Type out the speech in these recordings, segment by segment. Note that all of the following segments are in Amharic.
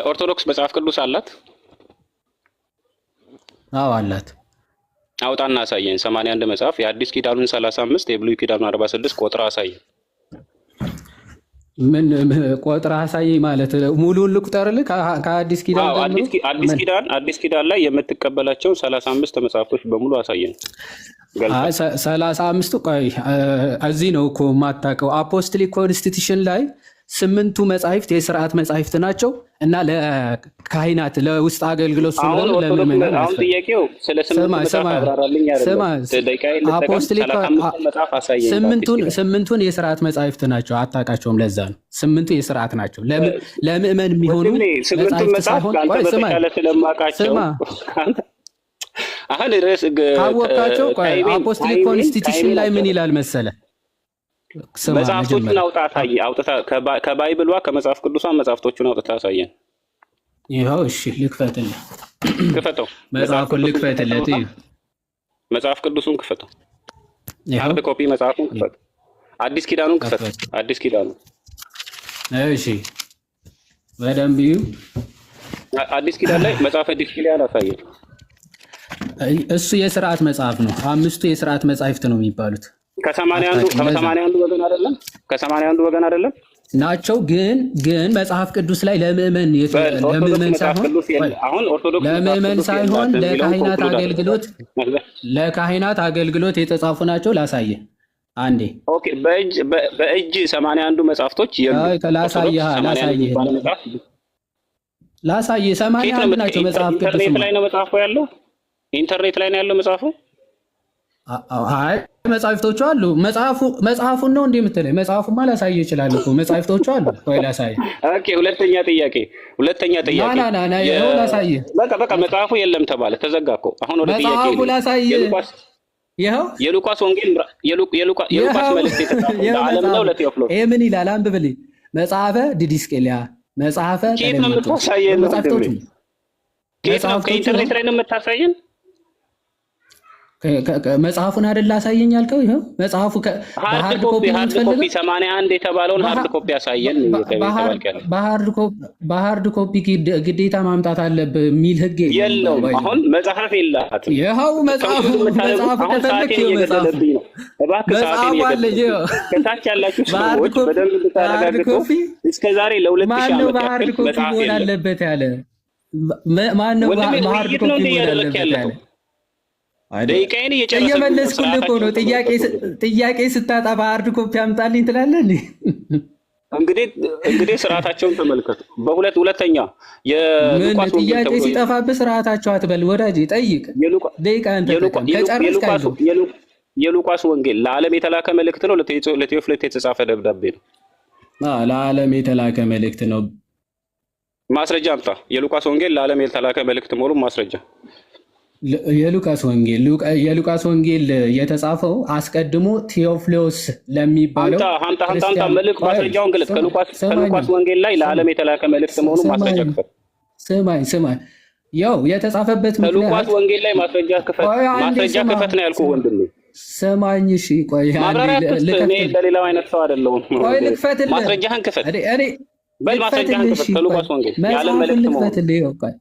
ኦርቶዶክስ መጽሐፍ ቅዱስ አላት? አዎ አላት። አውጣና አሳየን። 81 መጽሐፍ የአዲስ ኪዳኑን 35 የብሉይ ኪዳኑን 46 ቆጥራ አሳየን። ምን ቆጥራ አሳየኝ ማለት ሙሉውን ልቁጠርልህ? ከአዲስ ኪዳን ጀምሮ አዲስ ኪዳን ላይ የምትቀበላቸው 35 መጽሐፍቶች በሙሉ አሳየን። 35ቱ ቆይ እዚህ ነው እኮ የማታውቀው። አፖስቶሊክ ኮንስቲቱሽን ላይ 8ቱ መጻሕፍት የስርዓት መጻሕፍት ናቸው እና ለካህናት ለውስጥ አገልግሎት ስለሆነ ለምእመናን አሁን ጥያቄው ስለ 8ቱ መጽሐፍ አብራራልኝ አይደለም። አፖስቶሊክ 8ቱን የስርዓት መጻሕፍት ናቸው። አታውቃቸውም። ለዛ ነው 8ቱ የስርዓት ናቸው ለምእመን የሚሆኑ መጻሕፍት ሳይሆን አሁን ርዕስ ካወቃቸው አፖስቶሊክ ኮንስቲቱሽን ላይ ምን ይላል መሰለ? መጽሐፍቶቹን አውጥታ ከባይብሏ ከመጽሐፍ ቅዱሷ መጽሐፍቶቹን አውጥታ አሳየን። ይኸው እሺ፣ ልክፈትልህ። ክፈተው። መጽሐፉን ልክፈትለት። መጽሐፍ ቅዱሱን ክፈተው። ሃርድ ኮፒ መጽሐፉን ክፈተው። አዲስ ኪዳኑን ክፈተው። አዲስ ኪዳኑ እሺ፣ በደንብ ይዩ። አዲስ ኪዳን ላይ መጽሐፈ ዲስቅልያን አሳየን። እሱ የስርዓት መጽሐፍ ነው። 5ቱ የስርዓት መጻሕፍት ነው የሚባሉት። ከ81 ወገን አይደለም? ከ81 ወገን አይደለም ናቸው። ግን መጽሐፍ ቅዱስ ላይ ለምእመን ሳይሆን ለካህናት አገልግሎት የተጻፉ ናቸው። ላሳየ አንዴ። ኦኬ። በእጅ 81 መጽሐፍቶች ላሳየ 81 ናቸው መጽሐፍ ቅዱስ። ኢንተርኔት ላይ ነው መጽሐፉ ያለው? ኢንተርኔት ላይ ነው ያለው መጽሐፉ? አይ መጽሐፍቶቹ አሉ። መጽሐፉን ነው እንዴ የምትለኝ? መጽሐፉማ ላሳየ ይችላል እኮ መጽሐፍቶቹ አሉ። ወይ ላሳየ። ኦኬ። ሁለተኛ ጥያቄ ና ይኸው ላሳየ። በቃ መጽሐፉ የለም ተባለ፣ ተዘጋ እኮ። አሁን ወደ ጥያቄ መጽሐፉ ላሳየ። ይኸው የሉቃስ ወንጌል የሉቃስ መልእክት የተጻፈው ለዓለም ነው ለቴዎፍሎስ። ይሄ ምን ይላል? አንብብልኝ። መጽሐፈ ዲድስቅልያ፣ መጽሐፈ መጽሐፍቶቹ ከኢንተርኔት ላይ ነው የምታሳየን? መጽሐፉን አይደል አሳየኝ ያልከው? ይሄው መጽሐፉ በሃርድ ኮፒ 81 የተባለውን ሃርድ ኮፒ ያሳየን። በሃርድ ኮፒ ግዴታ ማምጣት አለብህ የሚል ህግ የለውም። አሁን መጽሐፍ የላትም። ይኸው መጽሐፉ ተፈልክ መጽሐፉ አለ። ከታች ያላችሁ ሰዎች በደንብ እንድታረጋግጡ። እስከዛሬ ለ2000 ዓመት በሃርድ ኮፒ መሆን አለበት ያለ ማን ነው? በሃርድ ኮፒ መሆን አለበት ያለ ደቂቃዬን እየመለስኩልህ እኮ ነው። ጥያቄ ስታጣ በሃርድ ኮፒ አምጣልኝ ትላለህ። እንግዲህ ስርዓታቸውን ተመልከቱ። ሁለተኛ የሉቃስ ጥያቄ ሲጠፋብህ ስርዓታቸው አትበል ወዳጄ፣ ጠይቅ። የሉቃስ ወንጌል ለዓለም የተላከ መልእክት ነው? ለቴዎፍሎስ የተጻፈ ደብዳቤ ነው? ለዓለም የተላከ መልእክት ነው። ማስረጃ አምጣ። የሉቃስ ወንጌል ለዓለም የተላከ መልእክት መሆኑን ማስረጃ። የሉቃስ ወንጌል የተጻፈው አስቀድሞ ቴዎፍሎስ ለሚባለው ማስረጃውን ግለጽ። ከሉቃስ ወንጌል ላይ ለዓለም የተላከ መልእክት መሆኑን ማስረጃ ክፈት። ስማኝ፣ ያው የተጻፈበት ምክንያት ከሉቃስ ወንጌል ላይ ማስረጃ ክፈት ነው ያልኩህ ወንድሜ። ስማኝ፣ እሺ፣ ቆይ እኔ ለሌላው አይነት ሰው አይደለሁም። ልክፈትልህ። ማስረጃህን ክፈት። ማስረጃህን ክፈት። ከሉቃስ ወንጌል የዓለም መልእክት መሆኑን።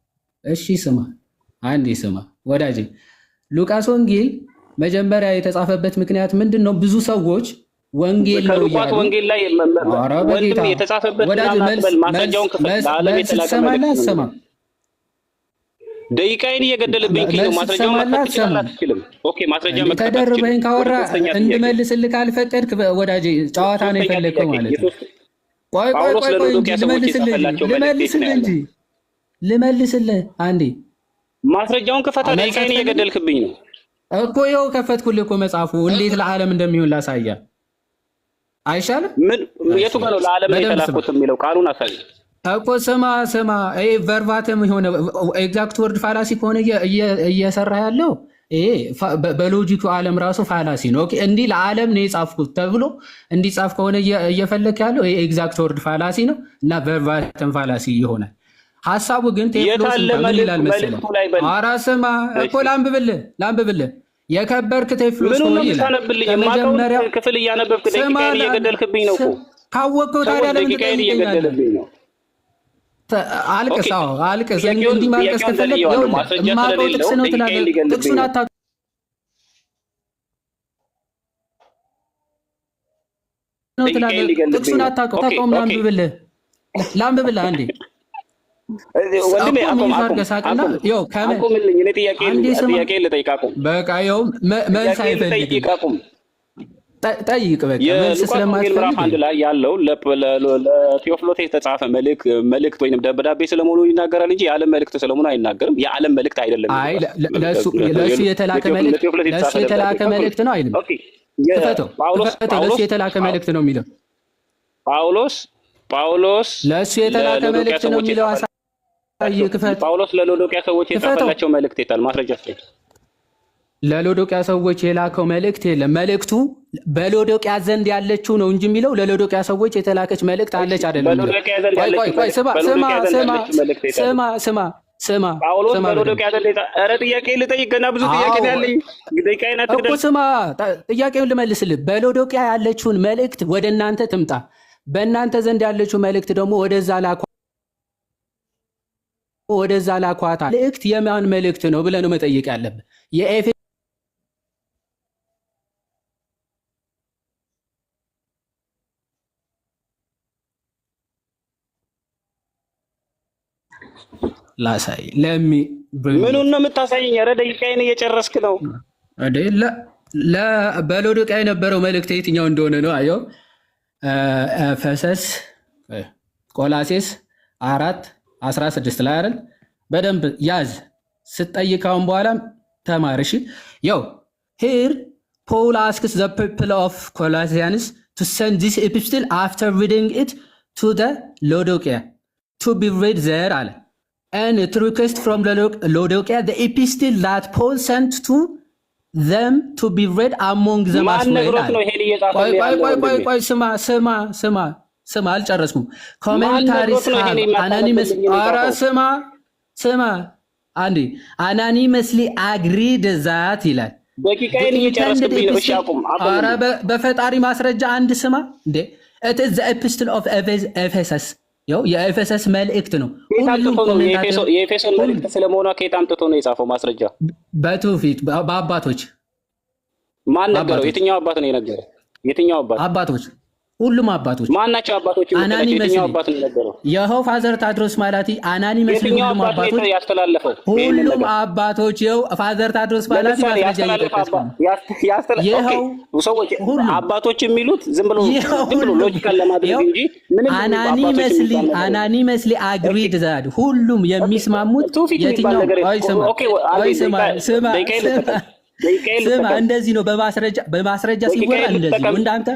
እሺ፣ ስማ ወዳጄ፣ ሉቃስ ወንጌል መጀመሪያ የተጻፈበት ምክንያት ምንድን ነው? ብዙ ሰዎች ወንጌል ነው ሉቃስ ወንጌል ላይ ወንድም የተጻፈበት ማስረጃውን ክፈት። ለዓለም የተላከ መልእክት ነው። ደቂቃዬን እየገደልብኝ ነው። ማስረጃውን መክፈት አትችልም። ኦኬ፣ ማስረጃ መክፈት ተደርበኝ ካወራ እንድመልስልህ ካልፈቀድክ ወዳጄ፣ ጨዋታ ነው የፈለግከው ማለት ነው። ቆይ ልመልስልህ አንዴ። ማስረጃውን ክፈታ። ደቂቃዬን እየገደልክብኝ ነው እኮ። ይኸው ከፈትኩልህ እኮ። መጽሐፉ እንዴት ለዓለም እንደሚሆን ላሳያ አይሻልም? የቱ ጋር ነው ለዓለም የተላኩት የሚለው? ቃሉን አሳይ እኮ። ስማ፣ ይሄ ቨርባተም የሆነ ኤግዛክት ወርድ ፋላሲ ከሆነ እየሰራ ያለው ይሄ በሎጂኩ ዓለም ራሱ ፋላሲ ነው። ኦኬ፣ እንዲህ ለዓለም ነው የጻፍኩት ተብሎ እንዲጻፍ ከሆነ እየፈለክ ያለው ይሄ ኤግዛክት ወርድ ፋላሲ ነው እና ቨርባተም ፋላሲ ይሆናል። ሐሳቡ ግን ቴዎፍሎስ ምን ይላል መሰለህ? ኧረ ስማ እኮ ላንብብልህ። የከበርክ ቴዎፍሎስ ሆይ ይላል። የመጀመሪያው ክፍል እያነበብክ ደቂቃዬን እየገደልክብኝ ነው እኮ። ካወቅከው ታዲያ ለምን ትጠይቀኛለህ? አልቅስ አልቅስ። እንዲህ ማልቀስ ከፈለግ የማውቀው ጥቅስ ነው ትላለህ። ጥቅሱን አታውቅም። ጥቅሱን አታውቀውም። ላንብብልህ አንዴ በቃ ይኸው መልስ አይፈልግም። ጠይቅ በቃ መልስ ስለማትፈልግ ምዕራፍ 1 ላይ ያለው ለቴዎፍሎስ የተጻፈ መልእክት ወይንም ደብዳቤ ስለመሆኑ ይናገራል እንጂ የዓለም መልእክት ስለመሆኑ አይናገርም። የዓለም መልእክት አይደለም። አይ ለእሱ የተላከ መልእክት ነው አይልም። ክፈተው፣ ለእሱ የተላከ መልእክት ነው የሚለው ጳውሎስ ለእሱ የተላከ መልእክት ነው የሚለው ጳውሎስ ለሎዶቅያ ሰዎች የጻፈላቸው መልእክት የታል? ማስረጃ ስጠኝ። ለሎዶቅያ ሰዎች የላከው መልእክት የለም። መልእክቱ በሎዶቅያ ዘንድ ያለችው ነው እንጂ የሚለው ለሎዶቅያ ሰዎች የተላከች መልእክት አለች አይደለም። ቆይ ስማ ጳውሎስ በሎዶቅያ ዘንድ ኧረ ጥያቄ ልጠይቅ፣ ገና ብዙ ጥያቄ ነው ያለኝ። እኮ ስማ፣ ጥያቄውን ልመልስልህ። በሎዶቅያ ያለችውን መልእክት ወደ እናንተ ትምጣ፣ በእናንተ ዘንድ ያለችው መልእክት ደግሞ ወደዛ ላኳታ። መልእክት የማን መልእክት ነው ብለህ ነው መጠየቅ ያለብህ። ላሳይ ምኑን ነው የምታሳየኝ? ኧረ ደቂቃዬን እየጨረስክ ነው። በሎዶቅያ የነበረው መልእክት የትኛው እንደሆነ ነው አየው። ኤፌሰስ ቆላሴስ 4:16 ላይ አይደል? በደንብ ያዝ። ስትጠይቀውን በኋላም ተማር። እሺ ያው ሂር ፖል አስክስ ዘ ፒፕል ኦፍ ኮላሲያንስ ቱ ሰንድ ዚስ ኤፒስትል አፍተር ሪዲንግ ኢት ቱ ዘ ሎዶቅያ ቱ ቢ ሬድ ዘር አለ and to request from Laodicea the epistle that Paul sent to them to be read among them as well. ቆይ ስማ አልጨረስኩም። ኮሜንታሪስ አናኒመስ ስማ አንዴ አናኒመስሊ agreed that ይላል። ደቂቃዬን እየጨረስክብኝ ነው። እሺ አቁም። ኧረ በፈጣሪ ማስረጃ አንድ ስማ እንዴ it is the epistle of Ephesus የኤፌሰስ መልእክት ነው። የኤፌሶን መልእክት ስለመሆኗ ከየት አምጥቶ ነው የጻፈው ማስረጃ? በትውፊት በአባቶች። ማን ነገረው? የትኛው አባት ነው የነገረው? የትኛው አባት? አባቶች፣ ሁሉም አባቶች። ማን ናቸው አባቶች? የትኛው አባት ነው የነገረው? ይኸው ፋዘር ታድሮስ ማላቲ አናኒመስ። ሁሉም አባቶች ያስተላለፈው ሁሉም አባቶች። ይኸው ፋዘር ታድሮስ ማላቲ ማስረጃ ይኸው ሰዎች አባቶች የሚሉት ዝም ብሎ ሎጂካል ለማድረግ እንጂ ምንም አናኒመስሊ አግሪድ ዛድ ሁሉም የሚስማሙት የትኛው? ስማ እንደዚህ ነው። በማስረጃ ሲወራ እንደዚህ ነው። እንዳንተ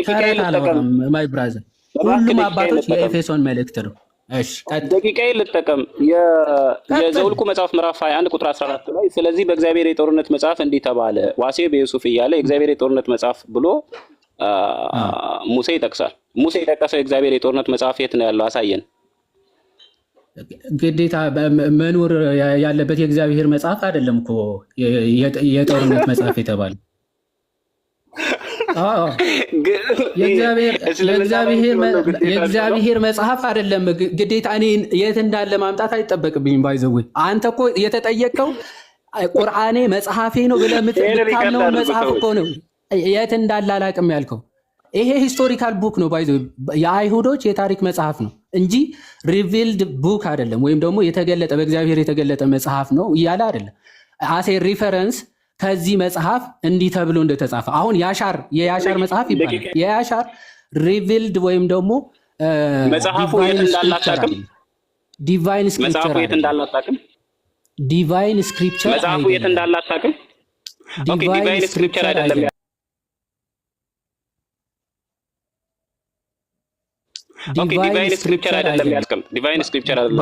ተረት አላወራም ማይ ብራዘር። ሁሉም አባቶች የኤፌሶን መልእክት ነው። እሺ ደቂቃዬን ልጠቀም። የዘውልቁ መጽሐፍ ምዕራፍ 21 ቁጥር 14 ላይ ስለዚህ በእግዚአብሔር የጦርነት መጽሐፍ እንዲህ ተባለ ዋሴ በዩሱፍ እያለ የእግዚአብሔር የጦርነት መጽሐፍ ብሎ ሙሴ ይጠቅሳል። ሙሴ የጠቀሰው የእግዚአብሔር የጦርነት መጽሐፍ የት ነው ያለው? አሳየን። ግዴታ መኖር ያለበት የእግዚአብሔር መጽሐፍ አይደለም እኮ የጦርነት መጽሐፍ የተባለ የእግዚአብሔር መጽሐፍ አይደለም። ግዴታ እኔ የት እንዳለ ማምጣት አይጠበቅብኝም። ባይዘው አንተ እኮ የተጠየቀው ቁርአኔ መጽሐፌ ነው ብለህ የምታምነው መጽሐፍ እኮ ነው የት እንዳለ አላውቅም ያልከው። ይሄ ሂስቶሪካል ቡክ ነው ባይዘው የአይሁዶች የታሪክ መጽሐፍ ነው እንጂ ሪቪልድ ቡክ አይደለም፣ ወይም ደግሞ የተገለጠ በእግዚአብሔር የተገለጠ መጽሐፍ ነው እያለ አይደለም። አሴ ሪፈረንስ ከዚህ መጽሐፍ እንዲህ ተብሎ እንደተጻፈ አሁን የያሻር መጽሐፍ ይባላል። የያሻር ሪቪልድ ወይም ደግሞ መጽሐፉ የት እንዳላጣቅም ዲቫይን ስክሪፕቸር መጽሐፉ የት እንዳላጣቅም ዲቫይን ስክሪፕቸር መጽሐፉ የት እንዳላጣቅም ዲቫይን ስክሪፕቸር አይደለም። ዲቫይን ስክሪፕቸር አይደለም ያልከም። ዲቫይን ስክሪፕቸር አይደለም።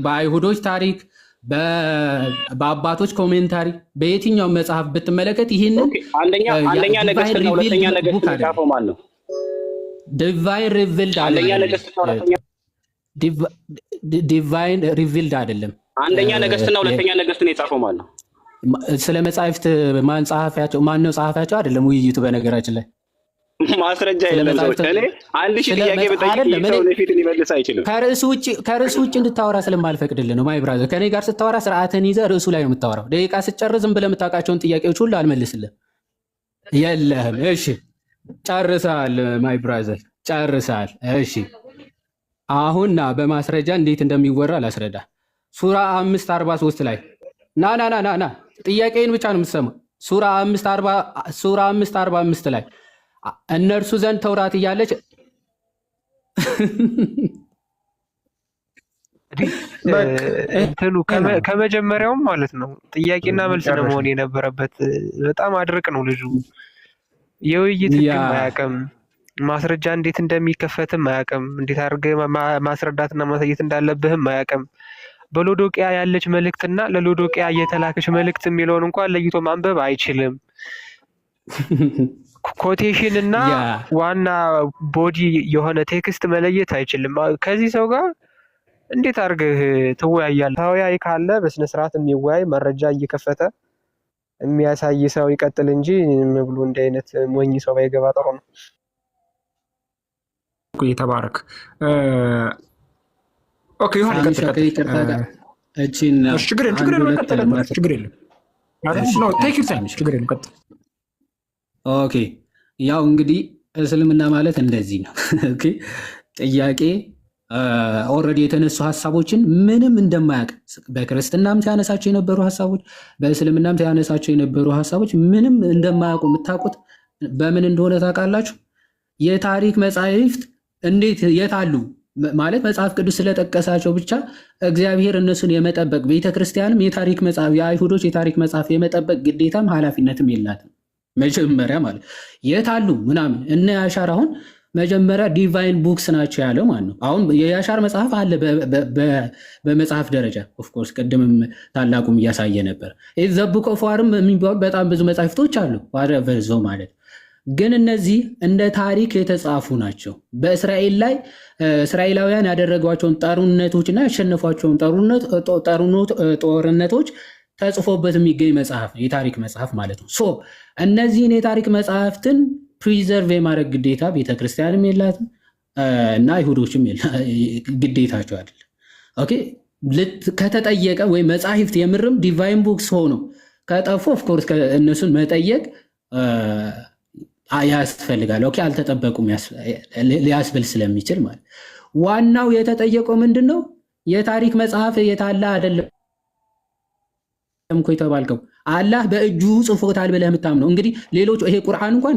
በአይሁዶች ታሪክ በአባቶች ኮሜንታሪ በየትኛው መጽሐፍ ብትመለከት ይህንን አንደኛ ነገሥትና ሁለተኛ ነገሥት የጻፈው ማን ነው? ዲቫይን ሪቪልድ ዲቫይን ሪቪልድ አይደለም። አንደኛ ነገሥትና ሁለተኛ ነገሥትን የጻፈው ማን ነው? ስለ መጻሕፍት ማን ነው ጸሐፊያቸው አይደለም ውይይቱ። በነገራችን ላይ ማስረጃ የለም። ሰዎች እኔ 1000 ጥያቄ ብጠይቅ ሰው ለፊት ሊመልስ አይችልም። ከርዕሱ ውጭ እንድታወራ ስለማልፈቅድልህ ነው። ማይ ብራዘር ከኔ ጋር ስታወራ ስርዓትን ይዘህ ርዕሱ ላይ ነው የምታወራው። ደቂቃ ስጨርስ ዝም ብለህ የምታውቃቸውን ጥያቄዎች ሁሉ አልመልስልህ የለህም። እሺ ጨርሰሃል። ማይ ብራዘር ጨርሰሃል። እሺ አሁን ና በማስረጃ እንዴት እንደሚወራ ላስረዳ። ሱራ 5:43 ላይ ና ጥያቄን ብቻ ነው የምትሰማው። ሱራ 5:45 ላይ እነርሱ ዘንድ ተውራት እያለች እንትኑ ከመጀመሪያውም ማለት ነው ጥያቄና መልስ ነው መሆን የነበረበት። በጣም አድርቅ ነው ልጁ። የውይይት ህግም አያውቅም። ማስረጃ እንዴት እንደሚከፈትም አያውቅም። እንዴት አድርገህ ማስረዳትና ማሳየት እንዳለብህም አያውቅም። በሎዶቅያ ያለች መልእክትና ለሎዶቅያ የተላከች መልእክት የሚለውን እንኳን ለይቶ ማንበብ አይችልም። ኮቴሽን እና ዋና ቦዲ የሆነ ቴክስት መለየት አይችልም። ከዚህ ሰው ጋር እንዴት አድርገህ ትወያያለህ? ተወያይ ካለ በስነ ስርዓት የሚወያይ መረጃ እየከፈተ የሚያሳይ ሰው ይቀጥል እንጂ ብሎ እንደ አይነት ሞኝ ሰው ባይገባ ጥሩ ነው። የተባረክ ኦኬ ይሁን። ኦኬ ያው እንግዲህ እስልምና ማለት እንደዚህ ነው። ኦኬ ጥያቄ ኦልሬዲ የተነሱ ሀሳቦችን ምንም እንደማያውቅ በክርስትናም ሲያነሳቸው የነበሩ ሀሳቦች፣ በእስልምናም ሲያነሳቸው የነበሩ ሀሳቦች ምንም እንደማያውቁ የምታውቁት በምን እንደሆነ ታውቃላችሁ? የታሪክ መጻሕፍት እንዴት የታሉ ማለት መጽሐፍ ቅዱስ ስለጠቀሳቸው ብቻ እግዚአብሔር እነሱን የመጠበቅ ቤተክርስቲያንም የታሪክ መጽሐፍ የአይሁዶች የታሪክ መጽሐፍ የመጠበቅ ግዴታም ኃላፊነትም የላትም። መጀመሪያ ማለት የታሉ ምናምን እነ ያሻር አሁን መጀመሪያ ዲቫይን ቡክስ ናቸው ያለው ማለት ነው። አሁን የያሻር መጽሐፍ አለ በመጽሐፍ ደረጃ ኦፍኮርስ፣ ቅድምም ታላቁም እያሳየ ነበር። ዘ ቡክ ኦፍ ዋርም የሚባሉ በጣም ብዙ መጽሐፍቶች አሉ በዞ ማለት ግን እነዚህ እንደ ታሪክ የተጻፉ ናቸው። በእስራኤል ላይ እስራኤላውያን ያደረጓቸውን ጦርነቶችና ያሸነፏቸውን ጦርነቶች ተጽፎበት የሚገኝ መጽሐፍ ነው፣ የታሪክ መጽሐፍ ማለት ነው። ሶ እነዚህን የታሪክ መጽሐፍትን ፕሪዘርቭ የማድረግ ግዴታ ቤተክርስቲያንም የላትም እና አይሁዶችም ግዴታቸው አይደለም። ኦኬ ከተጠየቀ ወይ መጽሐፍት የምርም ዲቫይን ቡክስ ሆነው ከጠፉ ኦፍኮርስ እነሱን መጠየቅ ያስፈልጋል። ኦኬ አልተጠበቁም ሊያስብል ስለሚችል ማለት ዋናው የተጠየቀው ምንድን ነው? የታሪክ መጽሐፍ የታለ አይደለም እኮ የተባልከው አላህ በእጁ ጽፎታል ብለህ የምታምነው እንግዲህ ሌሎች ይሄ ቁርአን እንኳን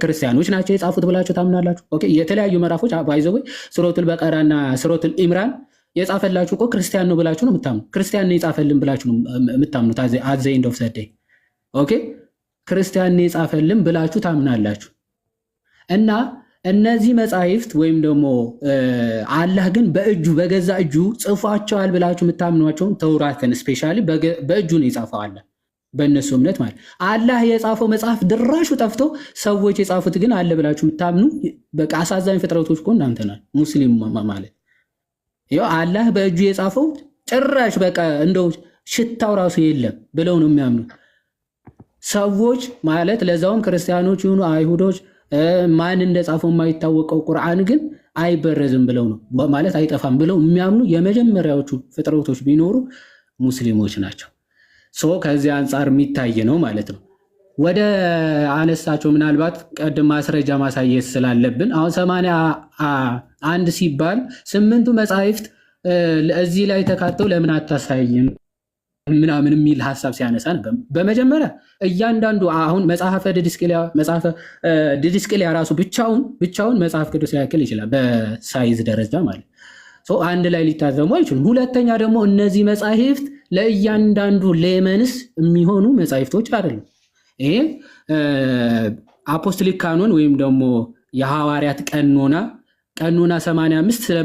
ክርስቲያኖች ናቸው የጻፉት ብላችሁ ታምናላችሁ? ኦኬ የተለያዩ ምዕራፎች ባይዘው ሱረቱል በቀራና ሱረቱል ኢምራን የጻፈላችሁ እኮ ክርስቲያን ነው ብላችሁ ነው የምታምኑ። ክርስቲያን ነው የጻፈልን ብላችሁ ነው የምታምኑት። አት ዘ ኤንድ ኦፍ ዘ ዴይ ኦኬ ክርስቲያን ነው የጻፈልን ብላችሁ ታምናላችሁ። እና እነዚህ መጻሕፍት ወይም ደግሞ አላህ ግን በእጁ በገዛ እጁ ጽፏቸዋል ብላችሁ የምታምኗቸውን ተውራትን ስፔሻሊ በእጁ ነው የጻፈው አላህ በእነሱ እምነት ማለት አላህ የጻፈው መጽሐፍ ድራሹ ጠፍቶ ሰዎች የጻፉት ግን አለ ብላችሁ የምታምኑ በቃ አሳዛኝ ፍጥረቶች እኮ እናንተ ናችሁ። ሙስሊም ማለት ይኸው አላህ በእጁ የጻፈው ጭራሽ በቃ እንደው ሽታው ራሱ የለም ብለው ነው የሚያምኑ ሰዎች ማለት ለዛውም ክርስቲያኖች ይሁኑ አይሁዶች ማን እንደጻፈው የማይታወቀው ቁርአን ግን አይበረዝም ብለው ነው ማለት አይጠፋም ብለው የሚያምኑ የመጀመሪያዎቹ ፍጥረቶች ቢኖሩ ሙስሊሞች ናቸው። ሶ ከዚህ አንጻር የሚታይ ነው ማለት ነው። ወደ አነሳቸው ምናልባት ቀድም ማስረጃ ማሳየት ስላለብን አሁን 81 ሲባል 8ቱ መጻሕፍት እዚህ ላይ ተካተው ለምን አታሳይም ምናምን የሚል ሀሳብ ሲያነሳ ነበር። በመጀመሪያ እያንዳንዱ አሁን መጽሐፈ ዲድስቅልያ ራሱ ብቻውን መጽሐፍ ቅዱስ ሊያክል ይችላል በሳይዝ ደረጃ ማለት አንድ ላይ ሊታዘሙ አይችሉም። ሁለተኛ ደግሞ እነዚህ መጻሕፍት ለእያንዳንዱ ሌመንስ የሚሆኑ መጻሕፍቶች አይደሉም። ይሄ አፖስቶሊክ ካኖን ወይም ደግሞ የሐዋርያት ቀኖና 85 ስለ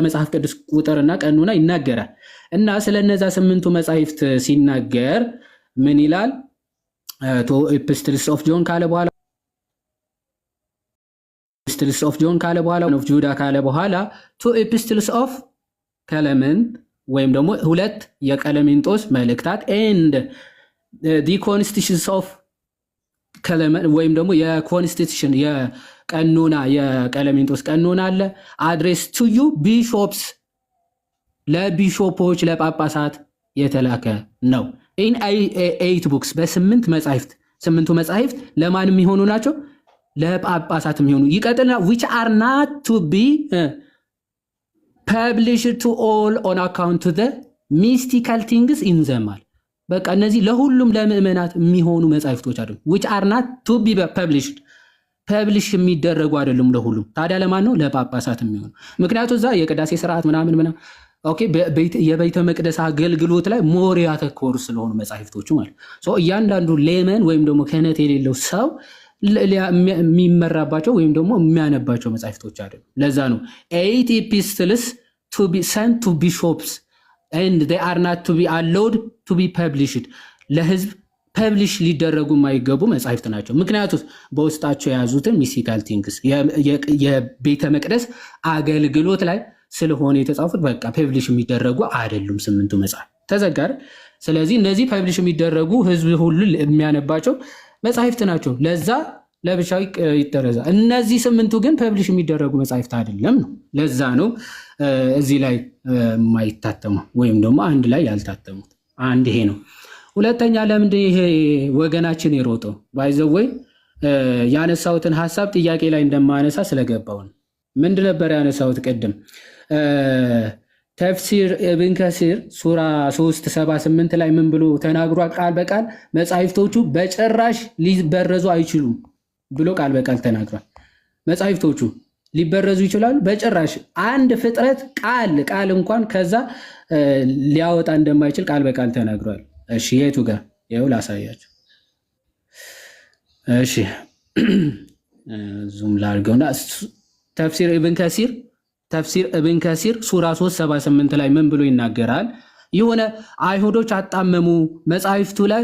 መጽሐፍ ቅዱስ ቁጥርና ቀኖና ይናገራል እና ስለነዛ 8ቱ መጻሕፍት ሲናገር ምን ይላል? ቱ ኤፒስትልስ ኦፍ ጆን ካለ በኋላ ኦፍ ጁዳ ካለ በኋላ ቱ ኤፒስትልስ ኦፍ ክሌመንት ወይም ደግሞ 2 የቀለሜንጦስ መልእክታት ኤንድ ዲ ኮንስቲቱሽንስ ኦፍ ወይም ደግሞ የኮንስቲቱሽን የቀኖና የቀለሜንጦስ ቀኖና አለ። አድሬስ ቱ ዩ ቢሾፕስ ለቢሾፖች ለጳጳሳት የተላከ ነው። ኢን 8 ቡክስ በ8 መጻሕፍት 8ቱ መጻሕፍት ለማን የሚሆኑ ናቸው? ለጳጳሳት የሚሆኑ ይቀጥልና which are not to be published to all on account to the mystical things in them አለ። በቃ እነዚህ ለሁሉም ለምእመናት የሚሆኑ መጻሕፍቶች አይደሉም። which are not to be published ፐብሊሽ የሚደረጉ አይደሉም ለሁሉም። ታዲያ ለማን ነው? ለጳጳሳት የሚሆኑ። ምክንያቱም እዛ የቅዳሴ ስርዓት ምናምን ኦኬ የቤተ መቅደስ አገልግሎት ላይ ሞር ያተኮሩ ስለሆኑ መጻሕፍቶቹ ማለት ነው። እያንዳንዱ ሌመን ወይም ደግሞ ክህነት የሌለው ሰው የሚመራባቸው ወይም ደግሞ የሚያነባቸው መጻሕፍቶች አይደሉም። ለዛ ነው 8 epistles to be sent to bishops and they are not to be allowed to be published ለህዝብ ፐብሊሽ ሊደረጉ የማይገቡ መጻሕፍት ናቸው። ምክንያቱም በውስጣቸው የያዙትን ሚስቲካል ቲንግስ የቤተ መቅደስ አገልግሎት ላይ ስለሆነ የተጻፉት በቃ ፐብሊሽ የሚደረጉ አይደሉም። 8ቱ መጽሐፍ ተዘጋር። ስለዚህ እነዚህ ፐብሊሽ የሚደረጉ ህዝብ ሁሉ የሚያነባቸው መጻሕፍት ናቸው። ለዛ ለብቻው ይጠረዛል። እነዚህ 8ቱ ግን ፐብሊሽ የሚደረጉ መጻሕፍት አይደለም ነው። ለዛ ነው እዚህ ላይ የማይታተሙ ወይም ደግሞ አንድ ላይ ያልታተሙት። አንድ ይሄ ነው። ሁለተኛ ለምንድን ይሄ ወገናችን የሮጠው ባይዘወይ ያነሳውትን ሐሳብ ጥያቄ ላይ እንደማነሳ ስለገባው ነው። ምንድን ነበር ያነሳውት ቅድም ተፍሲር ኢብን ከሲር ሱራ 378 ላይ ምን ብሎ ተናግሯል? ቃል በቃል መጻሕፍቶቹ በጭራሽ ሊበረዙ አይችሉም ብሎ ቃል በቃል ተናግሯል። መጻሕፍቶቹ ሊበረዙ ይችላሉ በጭራሽ። አንድ ፍጥረት ቃል እንኳን ከዛ ሊያወጣ እንደማይችል ቃል በቃል ተናግሯል። እሺ የቱ ጋር ይኸው ላሳያችሁ። እሺ ዙም ላድርገውና ተፍሲር ኢብን ከሲር ሱራ 378 ላይ ምን ብሎ ይናገራል? የሆነ አይሁዶች አጣመሙ መጻሕፍቱ ላይ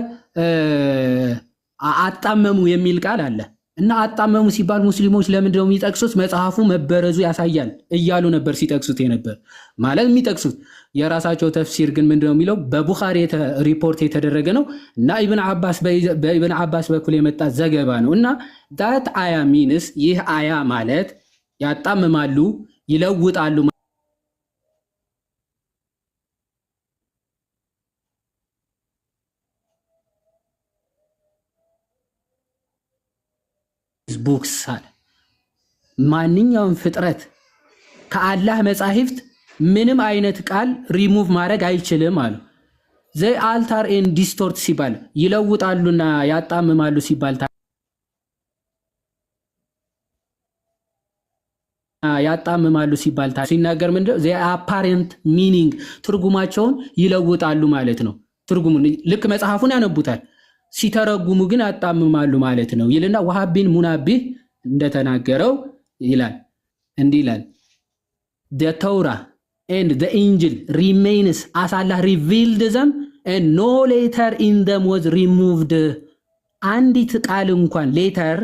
አጣመሙ የሚል ቃል አለ እና አጣመሙ ሲባል ሙስሊሞች ለምንድነው የሚጠቅሱት? መጽሐፉ መበረዙ ያሳያል እያሉ ነበር ሲጠቅሱት የነበር ማለት የሚጠቅሱት። የራሳቸው ተፍሲር ግን ምንድነው የሚለው? በቡኻሪ ሪፖርት የተደረገ ነው እና በኢብን አባስ በኩል የመጣ ዘገባ ነው እና ዳት አያ ሚንስ ይህ አያ ማለት ያጣምማሉ፣ ይለውጣሉ ቡክስ አለ። ማንኛውም ፍጥረት ከአላህ መጻሕፍት ምንም አይነት ቃል ሪሙቭ ማድረግ አይችልም አሉ። ዘይ አልታር ኤንድ ዲስቶርት ሲባል ይለውጣሉና ያጣምማሉ ሲባል ሲናገር ምንድነው? ዘይ አፓረንት ሚኒንግ ትርጉማቸውን ይለውጣሉ ማለት ነው። ትርጉሙን ልክ መጽሐፉን ያነቡታል፣ ሲተረጉሙ ግን ያጣምማሉ ማለት ነው ይልና ወሃብ ቢን ሙናቢህ እንደተናገረው ይላል እንዲህ ይላል the Torah and the Injil remains as Allah revealed them and no letter in them was removed አንዲት ቃል እንኳን ሌተር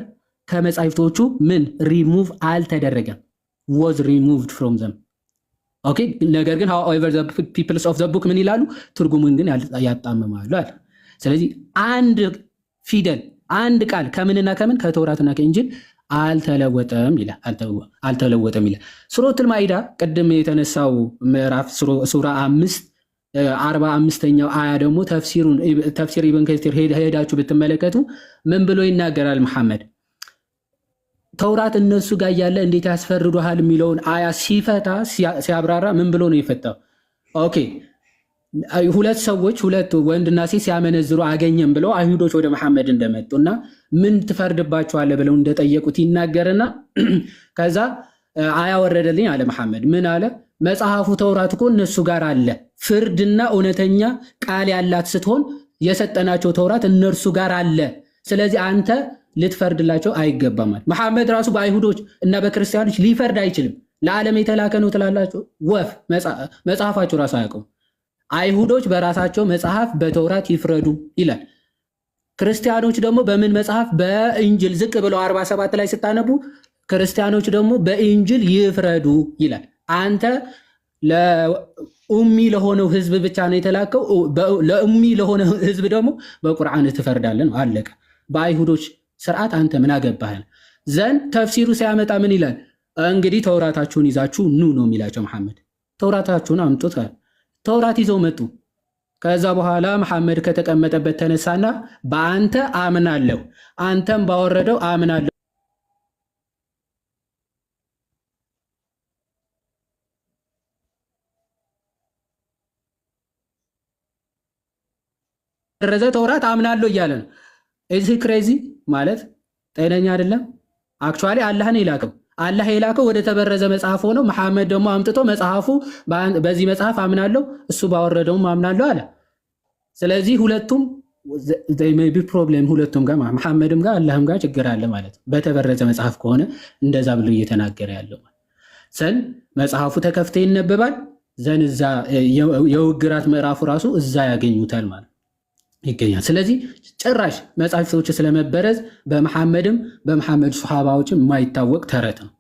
ከመጻሕፍቶቹ ምን ሪሙቭ አልተደረገም was removed from them okay ነገር ግን however the peoples of the book ምን ይላሉ ትርጉሙን ግን ያጣምማሉ አለ። ስለዚህ አንድ ፊደል አንድ ቃል ከምንና ከምን ከተውራትና ከኢንጂል አልተለወጠም ይላል። ሱረቱል ማኢዳ ቅድም የተነሳው ምዕራፍ ሱራ 5:45ኛው አያ ደግሞ ተፍሲር ኢብን ከሲር ሄዳችሁ ብትመለከቱ ምን ብሎ ይናገራል? መሐመድ ተውራት እነሱ ጋር ያለ እንዴት ያስፈርዱሃል የሚለውን አያ ሲፈታ ሲያብራራ ምን ብሎ ነው የፈታው? ኦኬ ሁለት ሰዎች ሁለት ወንድና ሴት ሲያመነዝሩ አገኘም ብለው አይሁዶች ወደ መሐመድ እንደመጡና ምን ትፈርድባቸዋለህ ብለው እንደጠየቁት ይናገርና ከዛ አያ ወረደልኝ አለ መሐመድ። ምን አለ? መጽሐፉ ተውራት እኮ እነሱ ጋር አለ፣ ፍርድና እውነተኛ ቃል ያላት ስትሆን የሰጠናቸው ተውራት እነርሱ ጋር አለ። ስለዚህ አንተ ልትፈርድላቸው አይገባም። መሐመድ ራሱ በአይሁዶች እና በክርስቲያኖች ሊፈርድ አይችልም። ለዓለም የተላከ ነው ትላላችሁ? ወፍ መጽሐፋቸው ራሱ አያውቀውም። አይሁዶች በራሳቸው መጽሐፍ በተውራት ይፍረዱ ይላል። ክርስቲያኖች ደግሞ በምን መጽሐፍ? በኢንጅል። ዝቅ ብለው 47 ላይ ስታነቡ ክርስቲያኖች ደግሞ በኢንጅል ይፍረዱ ይላል። አንተ ለኡሚ ለሆነው ህዝብ ብቻ ነው የተላከው። ለኡሚ ለሆነ ህዝብ ደግሞ በቁርአን ትፈርዳለን። አለቀ። በአይሁዶች ስርዓት አንተ ምን አገባህ? ዘንድ ተፍሲሩ ሲያመጣ ምን ይላል? እንግዲህ ተውራታችሁን ይዛችሁ ኑ ነው የሚላቸው መሐመድ። ተውራታችሁን አምጡት። ተውራት ይዘው መጡ። ከዛ በኋላ መሐመድ ከተቀመጠበት ተነሳና በአንተ አምናለሁ፣ አንተም ባወረደው አምናለሁ ረዘ ተውራት አምናለሁ እያለ ነው። እዚህ ክሬዚ ማለት ጤነኛ አይደለም። አክቹዋሊ አላህን የላከው አላህ የላከው ወደ ተበረዘ መጽሐፍ ሆኖ መሐመድ ደግሞ አምጥቶ መጽሐፉ በዚህ መጽሐፍ አምናለሁ እሱ ባወረደውም አምናለሁ አለ። ስለዚህ ሁለቱም ቢ ፕሮብሌም ሁለቱም ጋር መሐመድም ጋር አላህም ጋር ችግር አለ ማለት ነው። በተበረዘ መጽሐፍ ከሆነ እንደዛ ብሎ እየተናገረ ያለው ሰን መጽሐፉ ተከፍተ ይነበባል። ዘን እዛ የውግራት ምዕራፉ ራሱ እዛ ያገኙታል ማለት ይገኛል። ስለዚህ ጭራሽ መጽሐፍቶች ስለመበረዝ በመሐመድም በመሐመድ ሱሐባዎችም የማይታወቅ ተረት ነው።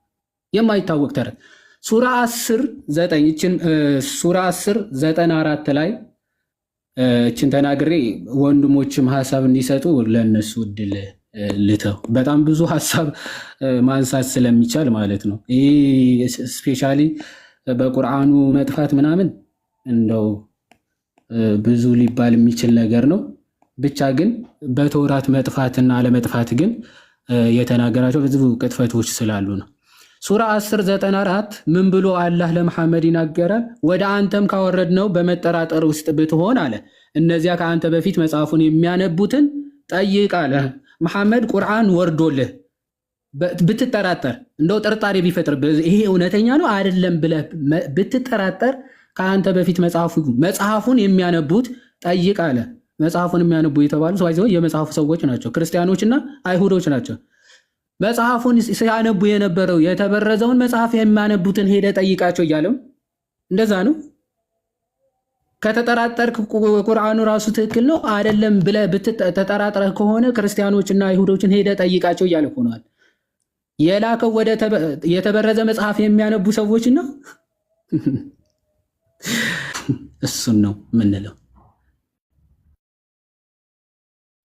የማይታወቅ ተረት ሱራ 10:94 ላይ እችን ተናግሬ ወንድሞችም ሀሳብ እንዲሰጡ ለነሱ እድል ልተው። በጣም ብዙ ሀሳብ ማንሳት ስለሚቻል ማለት ነው። ይህ ስፔሻሊ በቁርአኑ መጥፋት ምናምን እንደው ብዙ ሊባል የሚችል ነገር ነው። ብቻ ግን በተውራት መጥፋትና አለመጥፋት ግን የተናገራቸው ብዙ ቅጥፈቶች ስላሉ ነው። ሱራ 10:94 ምን ብሎ አላህ ለመሐመድ ይናገራል? ወደ አንተም ካወረድነው በመጠራጠር ውስጥ ብትሆን አለ እነዚያ ከአንተ በፊት መጽሐፉን የሚያነቡትን ጠይቅ አለ። መሐመድ ቁርአን ወርዶልህ ብትጠራጠር እንደው ጥርጣሬ ቢፈጥር ይሄ እውነተኛ ነው አይደለም ብለህ ብትጠራጠር ከአንተ በፊት መጽሐፉን የሚያነቡት ጠይቅ አለ። መጽሐፉን የሚያነቡ የተባሉ ሰው የመጽሐፉ ሰዎች ናቸው፣ ክርስቲያኖችና አይሁዶች ናቸው። መጽሐፉን ሲያነቡ የነበረው የተበረዘውን መጽሐፍ የሚያነቡትን ሄደ ጠይቃቸው እያለው እንደዛ ነው። ከተጠራጠርክ ቁርአኑ ራሱ ትክክል ነው አይደለም ብለህ ተጠራጥረህ ከሆነ ክርስቲያኖችና አይሁዶችን ሄደ ጠይቃቸው እያለ ሆኗል። የላከው ወደ የተበረዘ መጽሐፍ የሚያነቡ ሰዎች ነው። እሱን ነው ምንለው።